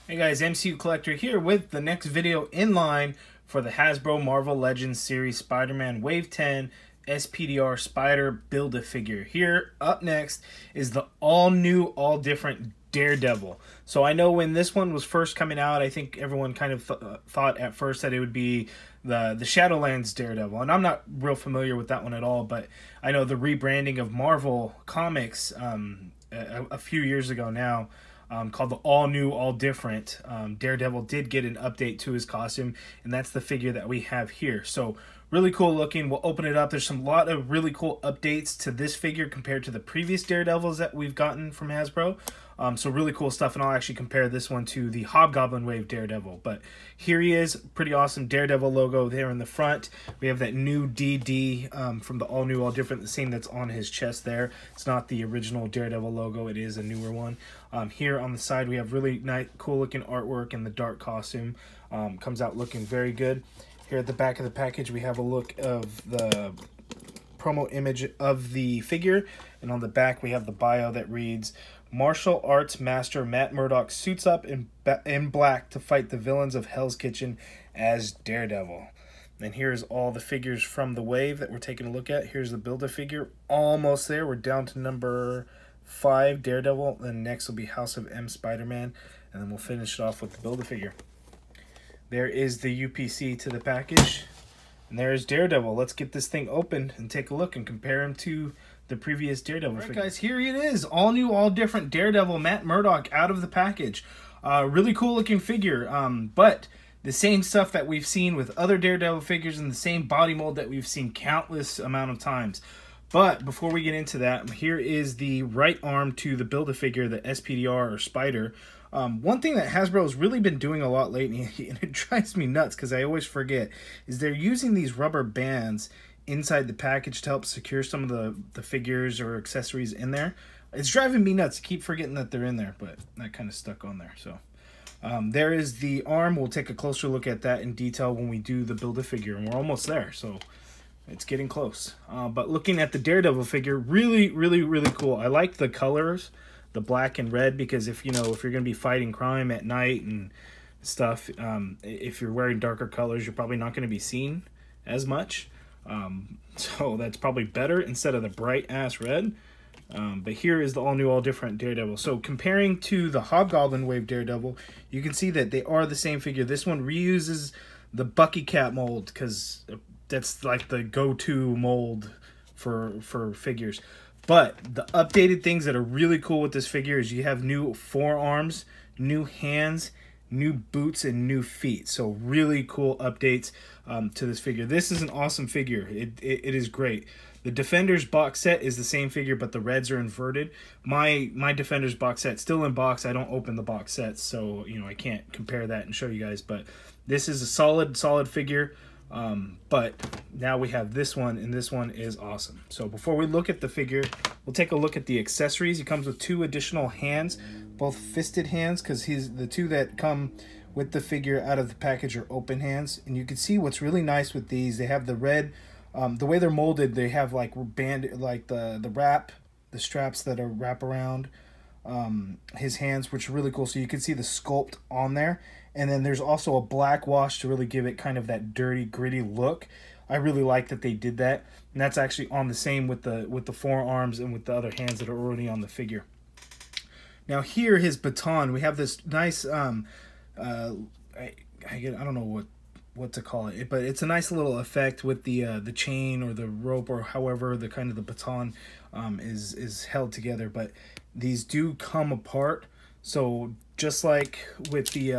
Hey guys, MCU Collector here with the next video in line for the Hasbro Marvel Legends series Spider-Man Wave 10 SPDR Spider Build-A-Figure. Here, up next, is the all-new, all-different Daredevil. So I know when this one was first coming out, I think everyone kind of thought at first that it would be the Shadowlands Daredevil. And I'm not real familiar with that one at all, but I know the rebranding of Marvel Comics a few years ago now, called the All New, All Different. Daredevil did get an update to his costume, and that's the figure that we have here. So really cool looking. We'll open it up. There's some lot of really cool updates to this figure compared to the previous Daredevils that we've gotten from Hasbro. So really cool stuff, and I'll actually compare this one to the Hobgoblin Wave Daredevil. But here he is, pretty awesome Daredevil logo there in the front. We have that new DD from the All New, All Different, the same that's on his chest there. It's not the original Daredevil logo, it is a newer one. Here on the side we have really nice, cool looking artwork, and the dark costume comes out looking very good. Here at the back of the package we have a look of the promo image of the figure, and on the back we have the bio that reads, "Martial arts master Matt Murdock suits up in black to fight the villains of Hell's Kitchen as Daredevil." And here's all the figures from the wave that we're taking a look at. Here's the Build-A-Figure, almost there. We're down to number 5, Daredevil. Then next will be House of M, Spider-Man, and then we'll finish it off with the Build-A-Figure. There is the UPC to the package, and there's Daredevil. Let's get this thing open and take a look and compare him to the previous Daredevil figure. Guys, here it is, all new, all different Daredevil, Matt Murdock, out of the package. Really cool looking figure, but the same stuff that we've seen with other Daredevil figures in the same body mold that we've seen countless amount of times. But before we get into that, here is the right arm to the Build-A-Figure, the SPDR or Spider. One thing that Hasbro has really been doing a lot lately, and it drives me nuts because I always forget, is they're using these rubber bands inside the package to help secure some of the figures or accessories in there. It's driving me nuts. I keep forgetting that they're in there, but that kind of stuck on there. So there is the arm. We'll take a closer look at that in detail when we do the Build-A-Figure, and we're almost there, so it's getting close. But looking at the Daredevil figure, really cool. I like the colors, the black and red, because if you're going to be fighting crime at night and stuff, if you're wearing darker colors, you're probably not going to be seen as much. So that's probably better instead of the bright ass red. But here is the all new, all different Daredevil. So comparing to the Hobgoblin Wave Daredevil, you can see that they are the same figure. This one reuses the Bucky Cat mold because that's like the go-to mold for figures. But the updated things that are really cool with this figure is you have new forearms, new hands, new boots, and new feet. So really cool updates to this figure. This is an awesome figure. It is great. The Defenders box set is the same figure, but the reds are inverted. My Defenders box set still in box. I don't open the box sets, so I can't compare that and show you guys. But this is a solid figure. But now we have this one, and this one is awesome. So before we look at the figure, we'll take a look at the accessories. He comes with 2 additional hands, both fisted hands, because the 2 that come with the figure out of the package are open hands. And you can see what's really nice with these. They have the red, the way they're molded, they have like the straps that are wrap around his hands, which are really cool. So you can see the sculpt on there. And then there's also a black wash to really give it kind of that dirty, gritty look. I really like that they did that. And that's actually on the same with the forearms and with the other hands that are already on the figure. Now here, his baton, we have this nice, I don't know what to call it, but it's a nice little effect with the chain or the rope or however the kind of the baton is held together. But these do come apart. So just like with the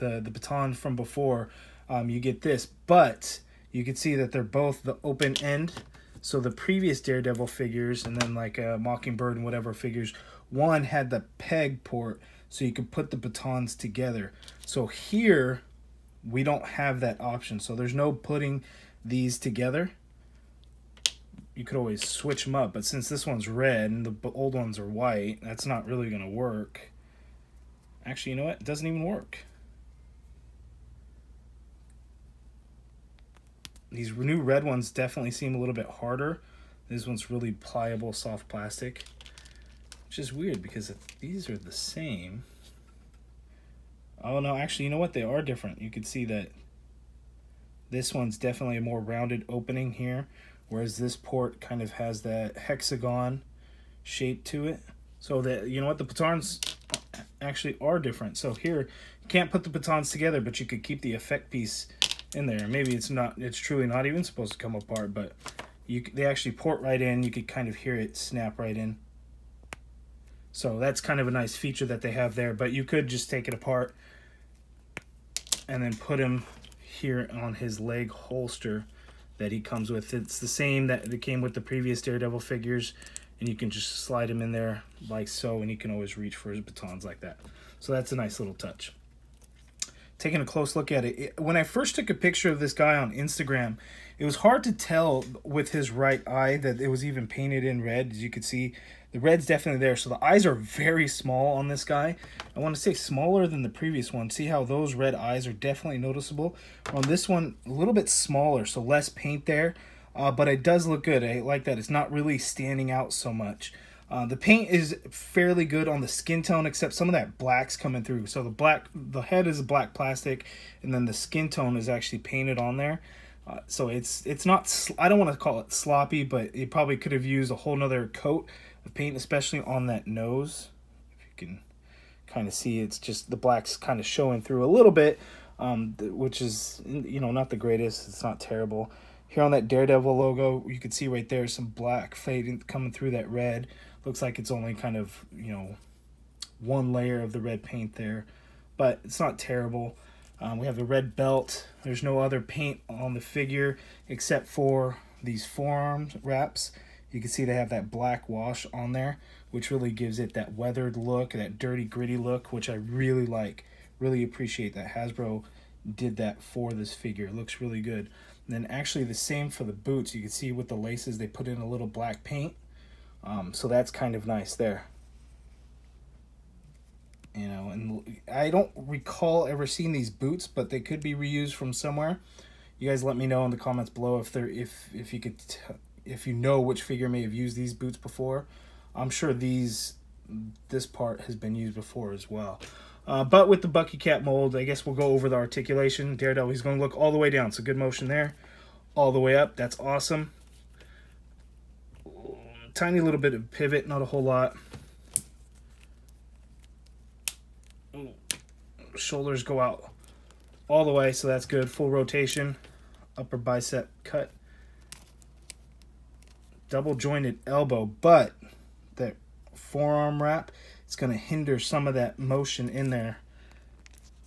baton from before, you get this, but you can see that they're both the open end. So the previous Daredevil figures, and then like Mockingbird and whatever figures, one had the peg port, so you could put the batons together. So here, we don't have that option. So there's no putting these together. You could always switch them up, but since this one's red and the old ones are white, that's not really going to work. Actually, you know what? It doesn't even work. These new red ones definitely seem a little bit harder. This one's really pliable, soft plastic. Which is weird because these are the same. Oh, no, actually, you know what? They are different. You can see that this one's definitely a more rounded opening here, whereas this port kind of has that hexagon shape to it. So that, you know what, the batons actually are different. So here, you can't put the batons together, but you could keep the effect piece in there. Maybe it's truly not even supposed to come apart, but they actually port right in. You could kind of hear it snap right in. So that's kind of a nice feature that they have there, but you could just take it apart and then put him here on his leg holster that he comes with. It's the same that came with the previous Daredevil figures, and you can just slide him in there like so, and he can always reach for his batons like that. So that's a nice little touch. Taking a close look at it, when I first took a picture of this guy on Instagram, it was hard to tell with his right eye that it was even painted in red. As you can see, the red's definitely there. So the eyes are very small on this guy. I want to say smaller than the previous one. See how those red eyes are definitely noticeable? On this one, a little bit smaller, so less paint there. But it does look good. I like that. It's not really standing out so much. The paint is fairly good on the skin tone, except some of that black's coming through. So the head is black plastic, and then the skin tone is actually painted on there. So it's not, I don't want to call it sloppy, but it probably could have used a whole nother coat of paint, especially on that nose. If you can kind of see, it's just the black's kind of showing through a little bit, which is, you know, not the greatest. It's not terrible. Here on that Daredevil logo, you can see right there some black fading coming through that red. Looks like it's only kind of, you know, one layer of the red paint there, but it's not terrible. We have the red belt. There's no other paint on the figure except for these forearm wraps. You can see they have that black wash on there, which really gives it that weathered look, that dirty, gritty look, which I really like. Really appreciate that Hasbro did that for this figure. It looks really good. And then actually the same for the boots. You can see with the laces, they put in a little black paint. So that's kind of nice there. You know, and I don't recall ever seeing these boots, but they could be reused from somewhere. You guys let me know in the comments below if you know which figure may have used these boots before. I'm sure this part has been used before as well. But with the Bucky Cap mold, I guess we'll go over the articulation. Daredevil, he's going to look all the way down. So good motion there. All the way up. That's awesome. Tiny little bit of pivot, not a whole lot. Shoulders go out all the way, so that's good. Full rotation. Upper bicep cut. Double jointed elbow, but that forearm wrap, it's going to hinder some of that motion in there.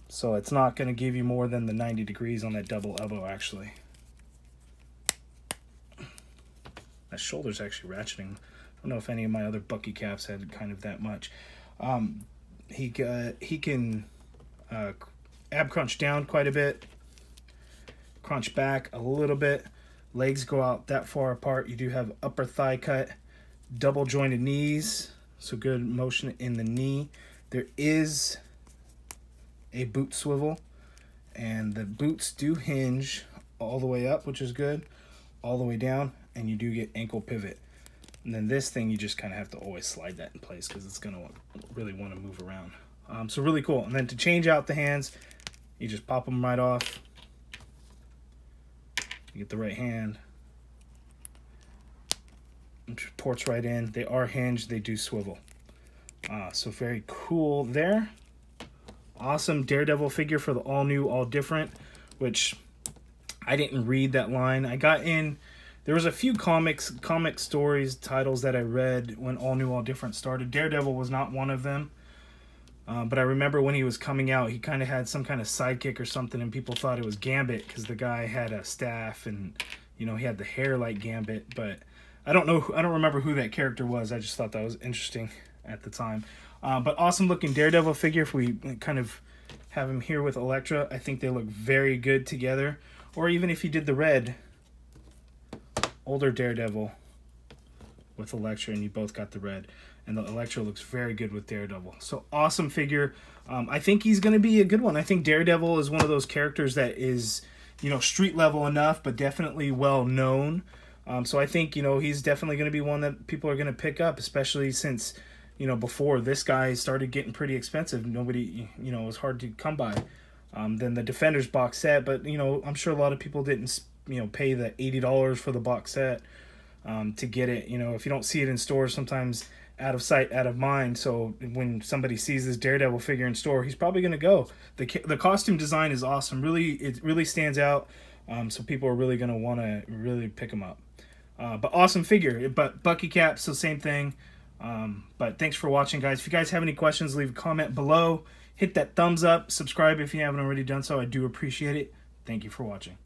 So it's not going to give you more than the 90 degrees on that double elbow, actually. That shoulder's actually ratcheting. I don't know if any of my other Bucky Caps had kind of that much. He can ab crunch down quite a bit, crunch back a little bit. Legs go out that far apart. You do have upper thigh cut, double jointed knees, so good motion in the knee. There is a boot swivel, and the boots do hinge all the way up, which is good, all the way down, and you do get ankle pivot. And then this thing, you just kind of have to always slide that in place because it's going to really want to move around. So really cool. And then to change out the hands, you just pop them right off. You get the right hand. Ports right in. They are hinged. They do swivel. So very cool there. Awesome Daredevil figure for the all new, all different, which I didn't read that line. I got in, there was a few comic stories, titles that I read when all new, all different started. Daredevil was not one of them. But I remember when he was coming out, he kind of had some kind of sidekick or something, and people thought it was Gambit because the guy had a staff and, you know, he had the hair like Gambit. But I don't remember who that character was. I just thought that was interesting at the time. But awesome looking Daredevil figure. If we kind of have him here with Elektra, I think they look very good together. Or even if he did the red, older Daredevil with Elektra, and you both got the red. And the Elektra looks very good with Daredevil. So awesome figure. I think he's going to be a good one. I think Daredevil is one of those characters that is, you know, street level enough, but definitely well known. So I think, you know, he's definitely going to be one that people are going to pick up, especially since, you know, before this guy started getting pretty expensive. Nobody, you know, it was hard to come by. Then the Defenders box set, but, you know, I'm sure a lot of people didn't, you know, pay the $80 for the box set to get it. You know, if you don't see it in stores, sometimes out of sight, out of mind. So when somebody sees this Daredevil figure in store, he's probably going to go. The costume design is awesome. Really, it really stands out. So people are really going to want to really pick him up. But awesome figure. But Bucky Cap, so same thing. But thanks for watching, guys. If you guys have any questions, leave a comment below. Hit that thumbs up. Subscribe if you haven't already done so. I do appreciate it. Thank you for watching.